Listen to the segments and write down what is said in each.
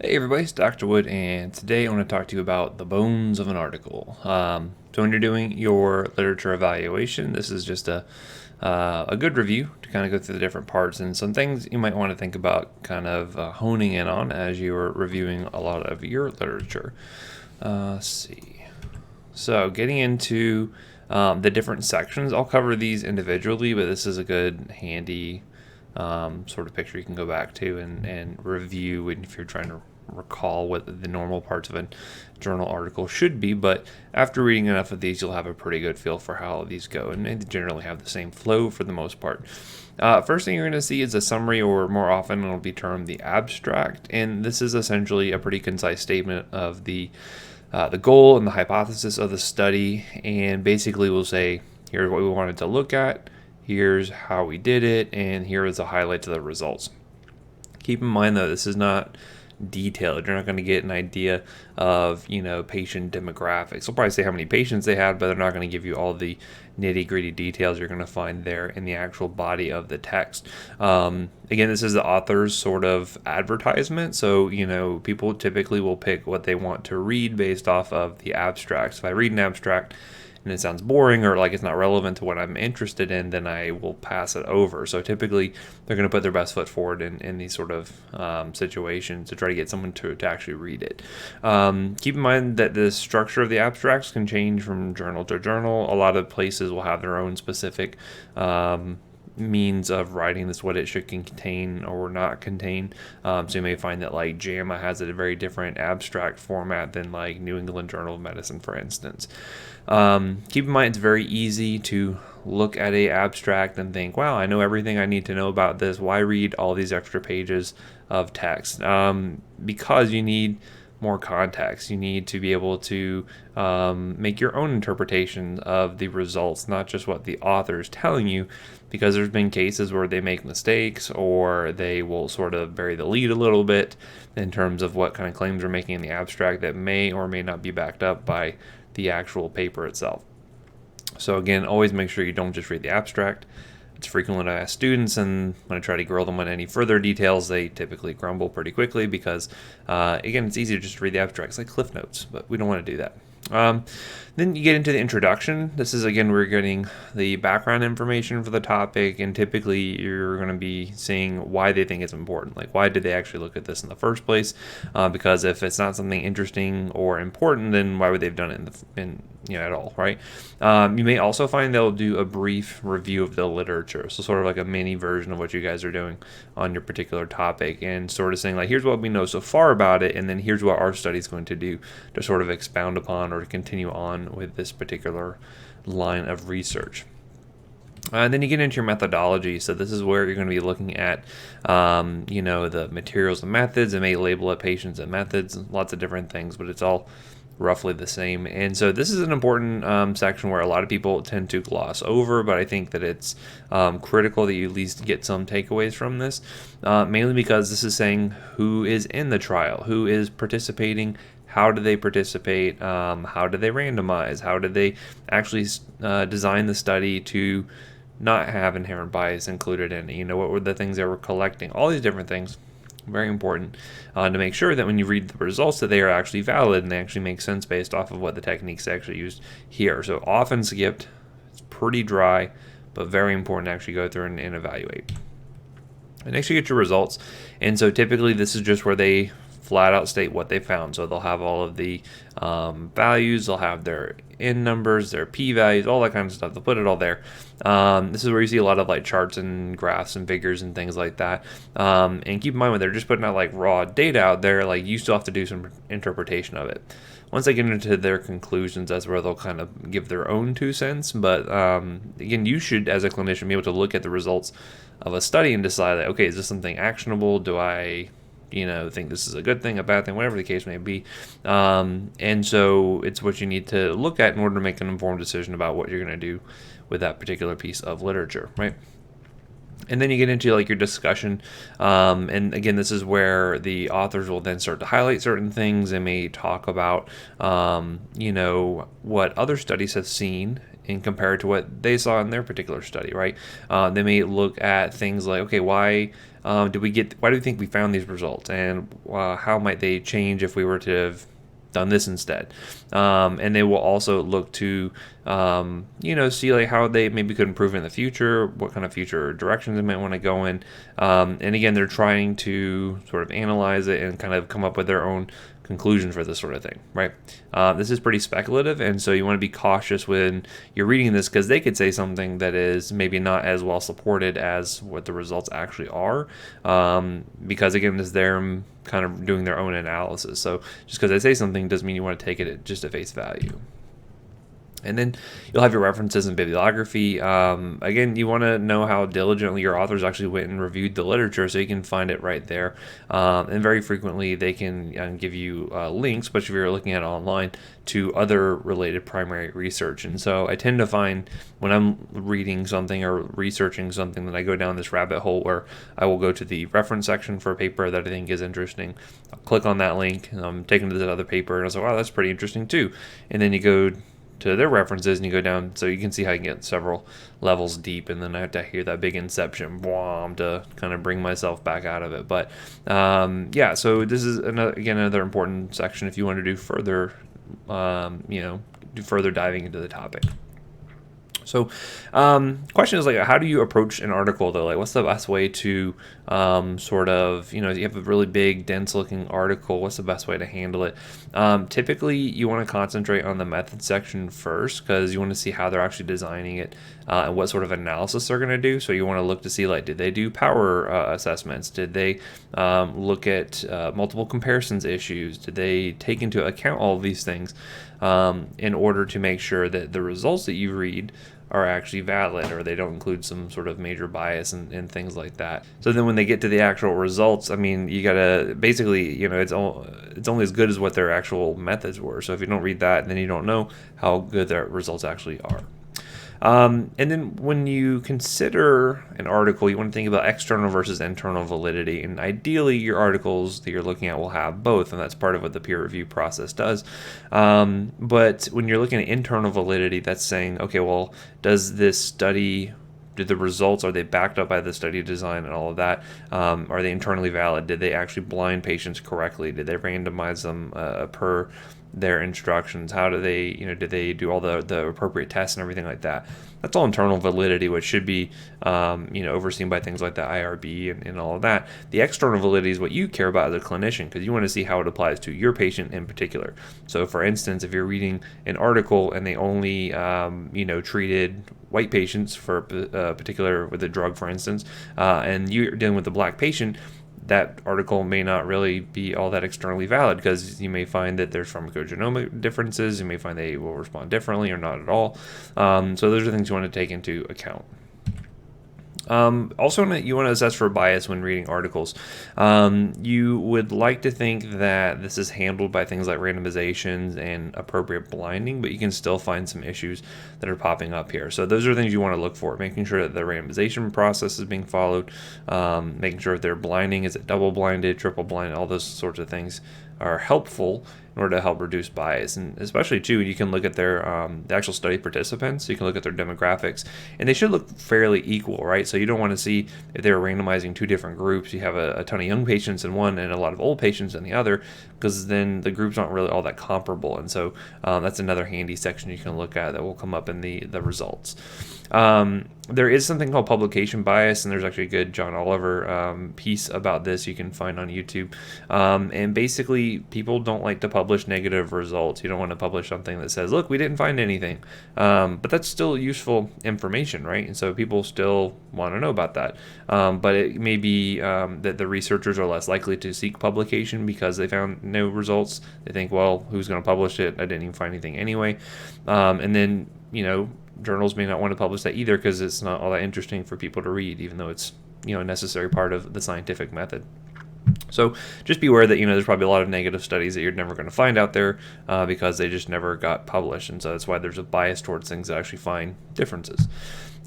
Hey everybody, it's Dr. Wood, and today I want to talk to you about the bones of an article. So when you're doing your literature evaluation, this is just a good review to kind of go through the different parts and some things you might want to think about kind of honing in on as you are reviewing a lot of your literature. Let's see. So getting into the different sections, I'll cover these individually, but this is a good handy sort of picture you can go back to and review if you're trying to recall what the normal parts of a journal article should be. But after reading enough of these, you'll have a pretty good feel for how these go, and they generally have the same flow for the most part. First thing you're going to see is a summary, or more often it'll be termed the abstract, and this is essentially a pretty concise statement of the goal and the hypothesis of the study, and basically we'll say, here's what we wanted to look at, here's how we did it, and here is the highlights of the results. Keep in mind though, this is not detailed. You're not going to get an idea of, patient demographics. They'll probably say how many patients they had, but they're not going to give you all the nitty-gritty details you're going to find there in the actual body of the text. Again, this is the author's sort of advertisement, so people typically will pick what they want to read based off of the abstract. So if I read an abstract and it sounds boring or like it's not relevant to what I'm interested in, then I will pass it over. So typically they're going to put their best foot forward in these sort of situations to try to get someone to actually read it. Keep in mind that the structure of the abstracts can change from journal to journal. A lot of places will have their own specific means of writing this, what it should contain or not contain. So you may find that like JAMA has a very different abstract format than like New England Journal of Medicine, for instance. Keep in mind it's very easy to look at a abstract and think, wow, I know everything I need to know about this. Why read all these extra pages of text? Because you need more context. You need to be able to make your own interpretation of the results, not just what the author is telling you, because there's been cases where they make mistakes or they will sort of bury the lead a little bit in terms of what kind of claims they're making in the abstract that may or may not be backed up by the actual paper itself. So again, always make sure you don't just read the abstract. It's frequently I ask students, and when I try to grill them on any further details, they typically grumble pretty quickly because, again, it's easy to just read the abstracts like Cliff Notes, but we don't want to do that. Then you get into the introduction. This is, again, we're getting the background information for the topic, and typically you're going to be seeing why they think it's important. Like, why did they actually look at this in the first place? Because if it's not something interesting or important, then why would they have done it at all, right? You may also find they'll do a brief review of the literature, so sort of like a mini version of what you guys are doing on your particular topic, and sort of saying like, here's what we know so far about it, and then here's what our study is going to do to sort of expound upon or to continue on with this particular line of research. And then you get into your methodology. So this is where you're going to be looking at, the materials and methods. It may label it patients and methods, lots of different things, but it's all roughly the same. And so this is an important section where a lot of people tend to gloss over, but I think that it's critical that you at least get some takeaways from this, mainly because this is saying who is in the trial, who is participating, how do they participate, how do they randomize, how did they actually design the study to not have inherent bias included in it, what were the things they were collecting, all these different things. Very important to make sure that when you read the results that they are actually valid and they actually make sense based off of what the techniques actually used here. So often skipped, it's pretty dry, but very important to actually go through and evaluate. And next you get your results, and so typically this is just where they flat out state what they found. So they'll have all of the values, they'll have their N numbers, their P values, all that kind of stuff. They'll put it all there. This is where you see a lot of like charts and graphs and figures and things like that. And keep in mind when they're just putting out like raw data out there, like you still have to do some interpretation of it. Once they get into their conclusions, that's where they'll kind of give their own 2 cents. But again, you should, as a clinician, be able to look at the results of a study and decide that, okay, is this something actionable? Do I think this is a good thing, a bad thing, whatever the case may be. And so it's what you need to look at in order to make an informed decision about what you're going to do with that particular piece of literature, right? And then you get into like your discussion, and again, this is where the authors will then start to highlight certain things. They may talk about, what other studies have seen and compare it to what they saw in their particular study, right? They may look at things like, okay, why do we think we found these results, and how might they change if we were to have done this instead? And they will also look to see like how they maybe could improve in the future, what kind of future directions they might want to go in. And again, they're trying to sort of analyze it and kind of come up with their own conclusion for this sort of thing, right? This is pretty speculative, and so you want to be cautious when you're reading this, because they could say something that is maybe not as well supported as what the results actually are, because again, this is them kind of doing their own analysis. So just because they say something doesn't mean you want to take it just at face value. And then you'll have your references and bibliography. Again, you want to know how diligently your authors actually went and reviewed the literature, so you can find it right there. And very frequently they can give you links, especially if you're looking at it online, to other related primary research. And so I tend to find when I'm reading something or researching something that I go down this rabbit hole where I will go to the reference section for a paper that I think is interesting. I'll click on that link, and I'm taken to this other paper, and I was like, wow, that's pretty interesting too. And then you go to their references and you go down, so you can see how you can get several levels deep, and then I have to hear that big inception boom to kind of bring myself back out of it. But yeah, so this is another important section if you want to do further do further diving into the topic. So question is like, how do you approach an article though? Like, what's the best way to sort of, you have a really big, dense looking article, what's the best way to handle it? Typically you want to concentrate on the method section first, because you want to see how they're actually designing it, and what sort of analysis they're going to do. So you want to look to see, like, did they do power assessments? Did they look at multiple comparisons issues? Did they take into account all of these things in order to make sure that the results that you read are actually valid, or they don't include some sort of major bias and things like that. So then when they get to the actual results, I mean, you gotta basically, it's only as good as what their actual methods were. So if you don't read that, then you don't know how good their results actually are. And then when you consider an article, you want to think about external versus internal validity. And ideally, your articles that you're looking at will have both, and that's part of what the peer review process does. But when you're looking at internal validity, that's saying, okay, well, does this study, did the results, are they backed up by the study design and all of that? Are they internally valid? Did they actually blind patients correctly? Did they randomize them per their instructions? How do they, did they do all the appropriate tests and everything like that? That's all internal validity, which should be, overseen by things like the IRB and all of that. The external validity is what you care about as a clinician, because you want to see how it applies to your patient in particular. So for instance, if you're reading an article and they only, treated white patients for a particular, with a drug, for instance, and you're dealing with a black patient, that article may not really be all that externally valid, because you may find that there's pharmacogenomic differences. You may find they will respond differently or not at all. So those are things you want to take into account. Also, you want to assess for bias when reading articles. You would like to think that this is handled by things like randomizations and appropriate blinding, but you can still find some issues that are popping up here. So those are things you want to look for, making sure that the randomization process is being followed, making sure that their blinding, is it double blinded, triple blinded, all those sorts of things are helpful in order to help reduce bias. And especially too, you can look at their the actual study participants. So you can look at their demographics, and they should look fairly equal, right? So you don't want to see, if they're randomizing two different groups, you have a ton of young patients in one and a lot of old patients in the other, because then the groups aren't really all that comparable. And so that's another handy section you can look at that will come up in the results. There is something called publication bias, and there's actually a good John Oliver piece about this you can find on YouTube. And basically, people don't like to publish negative results. You don't want to publish something that says, look, we didn't find anything. But that's still useful information, right? And so people still want to know about that. But it may be that the researchers are less likely to seek publication because they found no results. They think, well, who's going to publish it? I didn't even find anything anyway. And then, journals may not want to publish that either, because it's not all that interesting for people to read, even though it's a necessary part of the scientific method. So just be aware that there's probably a lot of negative studies that you're never going to find out there because they just never got published, and so that's why there's a bias towards things that actually find differences.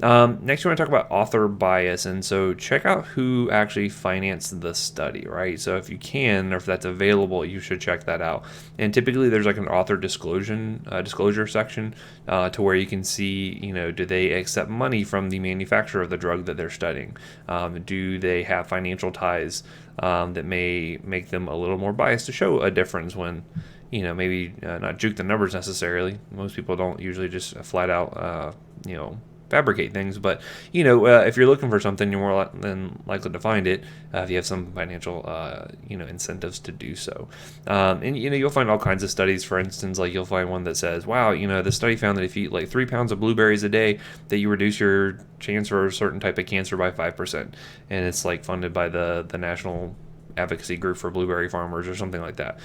Next, we want to talk about author bias, and so check out who actually financed the study, right? So if you can, or if that's available, you should check that out. And typically, there's like an author disclosure section to where you can see, do they accept money from the manufacturer of the drug that they're studying? Do they have financial ties that may make them a little more biased to show a difference when maybe not juke the numbers necessarily. Most people don't usually just flat out, fabricate things. But, if you're looking for something, you're more than likely to find it if you have some financial, incentives to do so. And, you'll find all kinds of studies. For instance, like you'll find one that says, wow, the study found that if you eat like 3 pounds of blueberries a day, that you reduce your chance for a certain type of cancer by 5%. And it's like funded by the National Advocacy Group for Blueberry Farmers or something like that.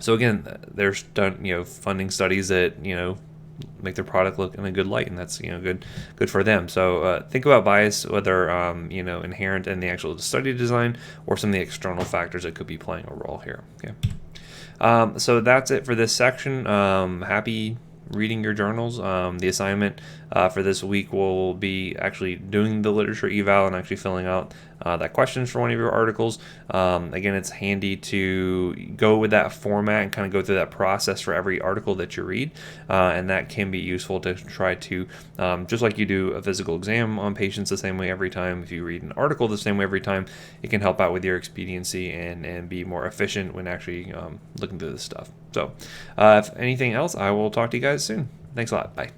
So again, they're funding studies that make their product look in a good light, and that's good for them. So think about bias, whether inherent in the actual study design or some of the external factors that could be playing a role here. Okay. So that's it for this section. Happy reading your journals. The assignment for this week will be actually doing the literature eval and actually filling out that questions for one of your articles. Again, it's handy to go with that format and kind of go through that process for every article that you read, and that can be useful to try to, just like you do a physical exam on patients the same way every time, if you read an article the same way every time, it can help out with your expediency and be more efficient when actually looking through this stuff. So if anything else, I will talk to you guys soon. Thanks a lot. Bye.